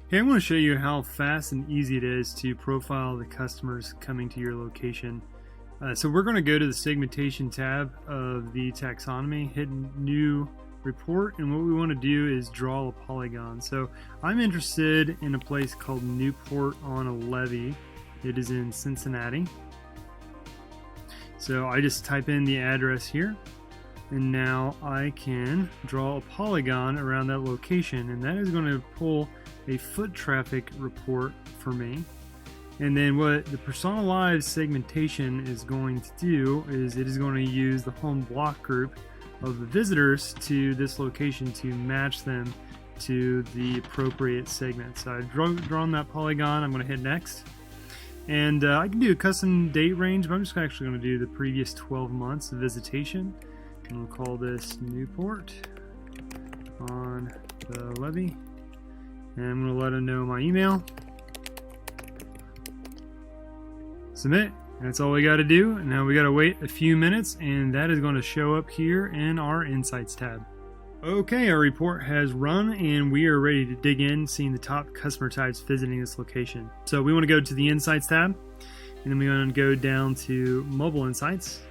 Hey, I want to show you how fast and easy it is to profile the customers coming to your location. So we're going to go to the segmentation tab of the taxonomy, hit new report, and what we want to do is draw a polygon. So I'm interested in a place called Newport on a Levee. It is in Cincinnati. So I just type in the address here, and now I can draw a polygon around that location, and that is going to pull a foot traffic report for me. And then what the Persona Live segmentation is going to do is it is going to use the home block group of the visitors to this location to match them to the appropriate segment. So I've drawn that polygon. I'm going to hit next. And I can do a custom date range, but I'm just actually going to do the previous 12 months of visitation. And we'll call this Newport on the Levee. And I'm going to let them know my email. Submit. That's all we got to do. And now we got to wait a few minutes, and that is going to show up here in our Insights tab. Okay, our report has run, and we are ready to dig in, seeing the top customer types visiting this location. So we want to go to the Insights tab, and then we're going to go down to Mobile Insights.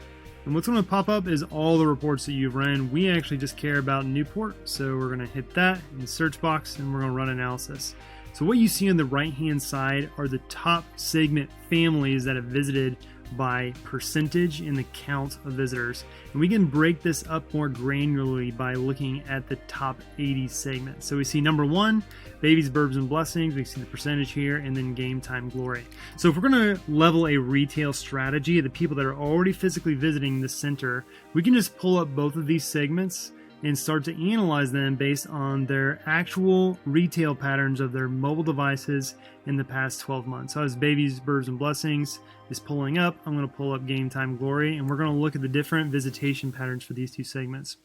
And what's going to pop up is all the reports that you've run. We actually just care about Newport, so we're going to hit that in the search box, and we're going to run analysis. So what you see on the right-hand side are the top segment families that have visited by percentage in the count of visitors. And we can break this up more granularly by looking at the top 80 segments. So we see number 1, babies, burbs, and blessings. We see the percentage here, and then game time glory. So if we're going to level a retail strategy of the people that are already physically visiting the center, we can just pull up both of these segments and start to analyze them based on their actual retail patterns of their mobile devices in the past 12 months. So as babies, burbs, and blessings is pulling up, I'm going to pull up game time glory, and we're going to look at the different visitation patterns for these two segments.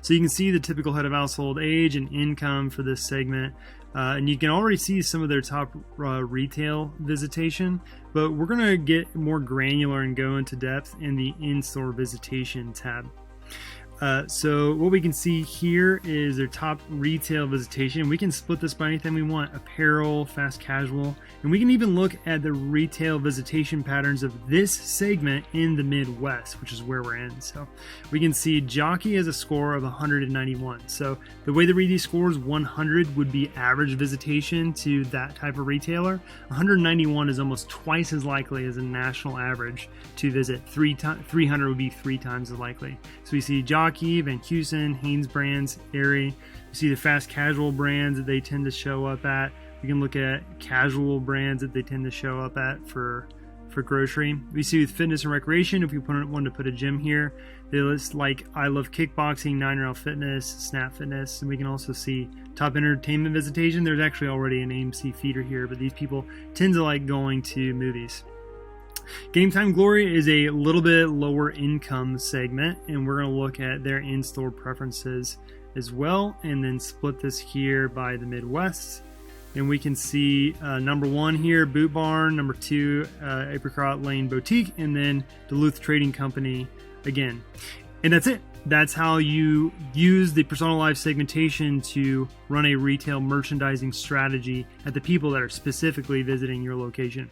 So you can see the typical head of household age and income for this segment, and you can already see some of their top retail visitation, but we're going to get more granular and go into depth in the in-store visitation tab. So what we can see here is their top retail visitation. We can split this by anything we want: apparel, fast casual, and we can even look at the retail visitation patterns of this segment in the Midwest, which is where we're in. So we can see Jockey has a score of 191. So the way to read these scores, 100 would be average visitation to that type of retailer. 191 is almost twice as likely as a national average to visit. 300 would be 3 times as likely. So we see Jockey, Van Heusen, Hanes brands, Aerie. You see the fast casual brands that they tend to show up at. We can look at casual brands that they tend to show up at for grocery. We see with fitness and recreation, if we wanted to put a gym here, they list like I Love Kickboxing, 9 Rail Fitness, Snap Fitness, and we can also see top entertainment visitation. There's actually already an AMC feeder here, but these people tend to like going to movies. Game Time Glory is a little bit lower income segment, and we're going to look at their in-store preferences as well, and then split this here by the Midwest. And we can see number 1 here, Boot Barn, number 2, Apricot Lane Boutique, and then Duluth Trading Company again. And that's it. That's how you use the Persona Live segmentation to run a retail merchandising strategy at the people that are specifically visiting your location.